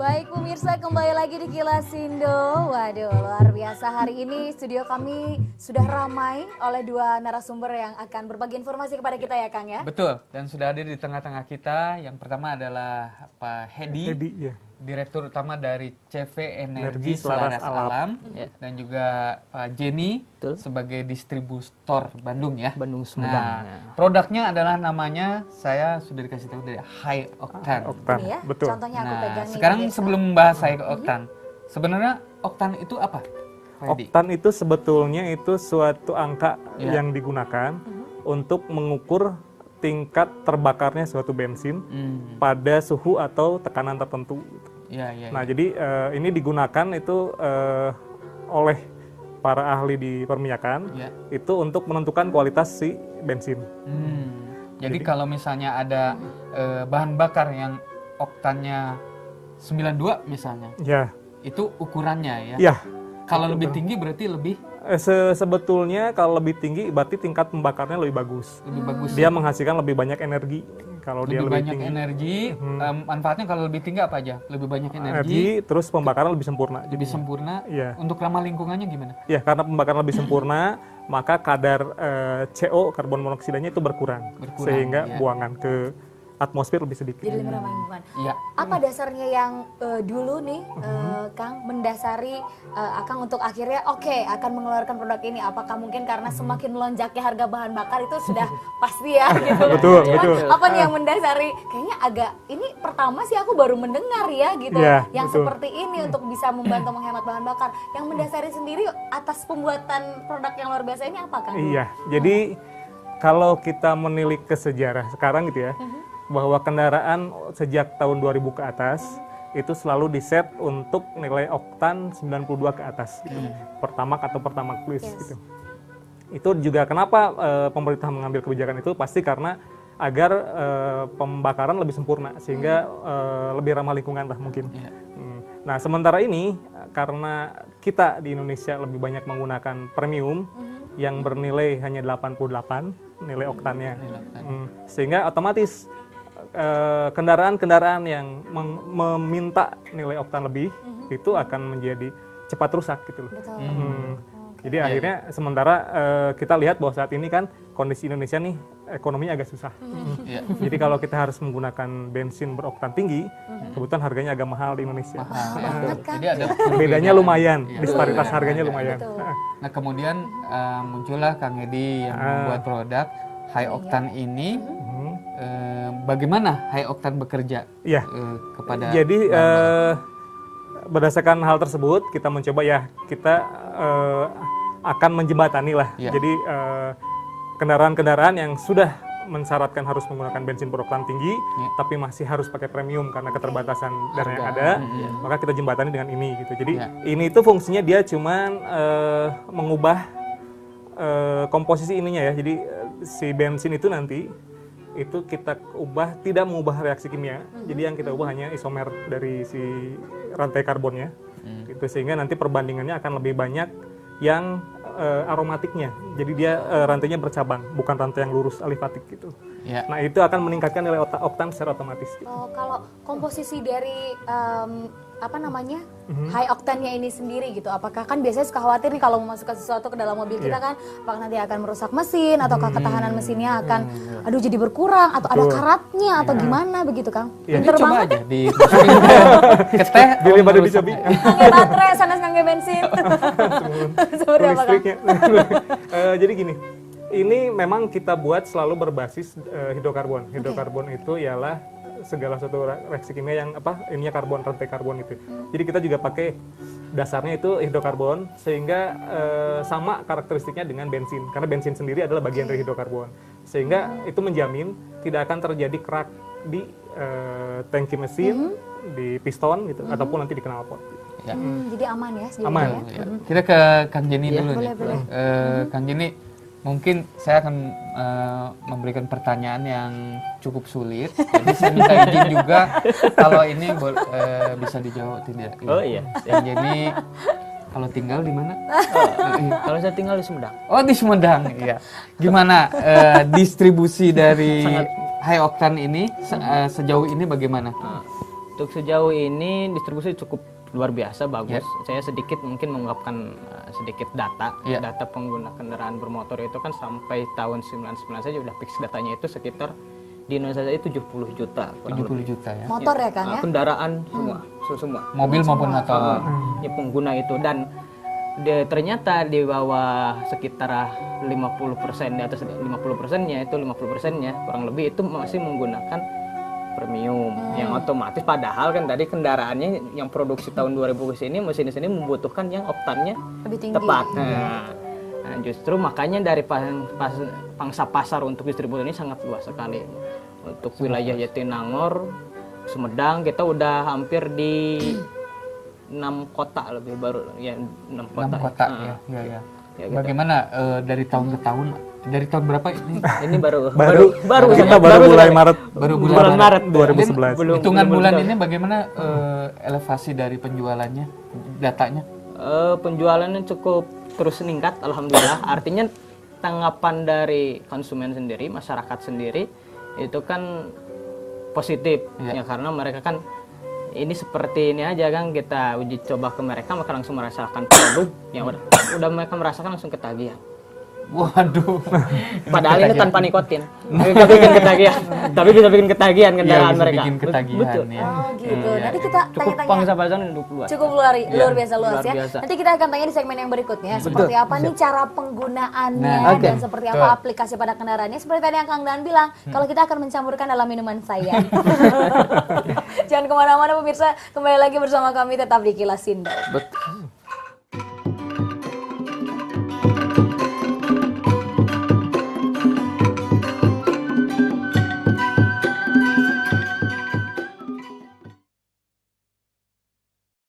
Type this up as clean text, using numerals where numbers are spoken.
Baik pemirsa, kembali lagi di Kilas Indo. Waduh, luar biasa, hari ini studio kami sudah ramai oleh dua narasumber yang akan berbagi informasi kepada kita ya Kang ya. Betul, dan sudah hadir di tengah-tengah kita. Yang pertama adalah Pak Hedi, ya. Direktur Utama dari CV Energi Selaras Selaras Alam, Ya. dan juga Pak Jenny Betul. sebagai distributor Bandung ya. Bandung Sumedang. Nah, produknya adalah namanya, saya sudah dikasih tahu dari High Octane. Oktan, Ini ya, betul. contohnya aku Nah, pegang nih. sekarang pemirsa. sebelum membahas High Octane, sebenarnya Octane itu apa? Pak Hedi? Oktan itu sebetulnya itu suatu angka Ya. yang digunakan untuk mengukur tingkat terbakarnya suatu bensin pada suhu atau tekanan tertentu. Ya, ya, Nah, ya. jadi ini digunakan itu oleh para ahli di perminyakan Ya. itu untuk menentukan kualitas si bensin. Jadi kalau misalnya ada bahan bakar yang oktannya 92 misalnya, Ya, itu ukurannya ya. ya. Kalau lebih tinggi berarti lebih Sebetulnya kalau lebih tinggi berarti tingkat pembakarnya lebih bagus. bagus. Dia menghasilkan lebih banyak energi kalau dia Lebih lebih banyak tinggi. energi. Manfaatnya kalau lebih tinggi apa aja? Lebih banyak energi, Energi, terus pembakaran lebih sempurna. lebih jadinya. sempurna. Iya. Untuk ramah lingkungannya gimana? Ya, karena pembakaran lebih sempurna, maka kadar CO karbon monoksidanya itu berkurang, Berkurang, sehingga ya. buangan ke atmosfer lebih sedikit. Jadi lebih ramah lingkungan. Iya. Apa dasarnya yang dulu nih Kang mendasari Akang untuk akhirnya akan mengeluarkan produk ini? Apakah mungkin karena semakin melonjaknya harga bahan bakar itu sudah pasti ya gitu. Betul, Cuman betul. apa nih yang mendasari? Kayaknya agak ini pertama sih aku baru mendengar ya gitu. Iya, Yang betul. seperti ini untuk bisa membantu menghemat bahan bakar. Yang mendasari sendiri atas pembuatan produk yang luar biasa ini apa Kang? Iya, jadi kalau kita menilik ke sejarah sekarang gitu ya, bahwa kendaraan sejak tahun 2000 ke atas itu selalu diset untuk nilai oktan 92 ke atas gitu. Pertamax atau Pertamax Plus Yes. gitu. Itu juga kenapa pemerintah mengambil kebijakan itu pasti karena agar pembakaran lebih sempurna sehingga lebih ramah lingkungan lah mungkin. Iya. Nah, sementara ini karena kita di Indonesia lebih banyak menggunakan premium yang bernilai hanya 88 nilai oktannya. Sehingga otomatis kendaraan-kendaraan yang meminta nilai oktan lebih itu akan menjadi cepat rusak gitu loh. Betul. Jadi akhirnya sementara kita lihat bahwa saat ini kan kondisi Indonesia nih ekonominya agak susah. Iya. Jadi kalau kita harus menggunakan bensin beroktan tinggi, kebetulan harganya agak mahal di Indonesia. Mahal, ya. banget, Kang. Jadi ada Bedanya perbedaan. lumayan, Iya. disparitas Iya. harganya Iya. lumayan. Betul. Nah kemudian muncullah Kang Hedi yang membuat produk High Octane ini. Bagaimana High Octane bekerja Iya. kepada Jadi berdasarkan hal tersebut kita mencoba ya kita akan menjembatani lah. Iya. Jadi kendaraan-kendaraan yang sudah mensyaratkan harus menggunakan bensin beroktan tinggi, tapi masih harus pakai premium karena keterbatasan dana yang ada, maka kita jembatani dengan ini gitu. Jadi Iya. ini itu fungsinya dia cuman mengubah komposisi ininya ya. Jadi si bensin itu nanti itu kita ubah, tidak mengubah reaksi kimia, jadi yang kita ubah hanya isomer dari si rantai karbonnya, gitu, sehingga nanti perbandingannya akan lebih banyak yang aromatiknya, jadi dia rantainya bercabang, bukan rantai yang lurus alifatik gitu. Ya. Nah itu akan meningkatkan nilai oktan secara otomatis. Gitu. Kalau komposisi dari high octane-nya ini sendiri gitu, apakah kan biasanya suka khawatir nih kalau memasukkan sesuatu ke dalam mobil kita kan, apakah nanti akan merusak mesin ataukah ketahanan mesinnya akan, aduh jadi berkurang atau ada karatnya atau gimana begitu Kang? Jadi Pinter coba banget aja dimasukin ke teh. Daripada merusak. dicobi. ngangge baterai, sana ngangge bensin. Seperti apa Kang? Listriknya. Jadi gini, ini memang kita buat selalu berbasis hidrokarbon. Hidrokarbon itu ialah segala suatu reaksi kimia yang ininya karbon, rantai karbon itu. Jadi kita juga pakai dasarnya itu hidrokarbon sehingga sama karakteristiknya dengan bensin karena bensin sendiri adalah bagian dari hidrokarbon. Sehingga itu menjamin tidak akan terjadi kerak di tangki mesin, di piston gitu ataupun nanti di knalpot. Ya. Jadi aman ya sejauh Aman. ini ya? Ya. Kita ke Kang Jenny dulu boleh, nih. boleh. Kang Jenny, mungkin saya akan memberikan pertanyaan yang cukup sulit. Jadi saya minta izin juga kalau ini bisa dijawab tidak. Oh iya. Kang Jenny kalau tinggal di mana? Kalau saya tinggal di Sumedang. Oh di Sumedang, iya. Gimana distribusi dari High Octane ini sejauh ini bagaimana? Untuk sejauh ini distribusi cukup luar biasa, bagus. Saya sedikit mungkin mengungkapkan sedikit data. Data pengguna kendaraan bermotor itu kan sampai tahun 99 saja udah fix datanya itu sekitar di Indonesia saja 70 juta. 70 juta ya. Motor ya Kang ya? Kendaraan semua. Mobil maupun motor. Ya pengguna itu, dan ternyata di bawah sekitar 50%, di atas 50%-nya itu 50%-nya kurang lebih itu masih menggunakan premium yang otomatis, padahal kan tadi kendaraannya yang produksi tahun 2000 ke sini mesin di sini membutuhkan yang oktannya Lebih tinggi. tepat. Nah, justru makanya dari pangsa pasar untuk distributor ini sangat luas sekali. Untuk wilayah Jatinangor, Sumedang kita udah hampir di 6 kota lebih baru ya, 6 kota. 6 kota ya. Ya, gitu. Bagaimana dari tahun ke tahun? Dari tahun berapa ini? Ini baru kita baru mulai saja. Maret bulan Maret 2011. Hitungan bulan ini bagaimana elevasi dari penjualannya, datanya? Penjualannya cukup terus meningkat, alhamdulillah. Artinya tanggapan dari konsumen sendiri, masyarakat sendiri itu kan positif ya, karena mereka kan ini seperti ini aja kan, kita uji coba ke mereka, maka langsung merasakan produk yang udah mereka merasakan langsung ketagihan. Waduh. Padahal ini tanpa nikotin. Nggak bikin ketagihan, tapi bisa bikin ketagihan kendaraan bisa mereka. bikin ketagihan Betul. ya. Oh gitu. Nanti kita Cukup tanya-tanya. pangsa pasar cukup luas. Cukup luar biasa luas luar ya. biasa. Nanti kita akan tanya di segmen yang berikutnya. Seperti apa nih cara penggunaannya Nah, dan seperti apa aplikasi pada kendaraannya. Seperti tadi yang Kang Dan bilang, kalau kita akan mencampurkan dalam minuman saya. Jangan kemana-mana pemirsa, kembali lagi bersama kami tetap di Kilas Indo. Betul.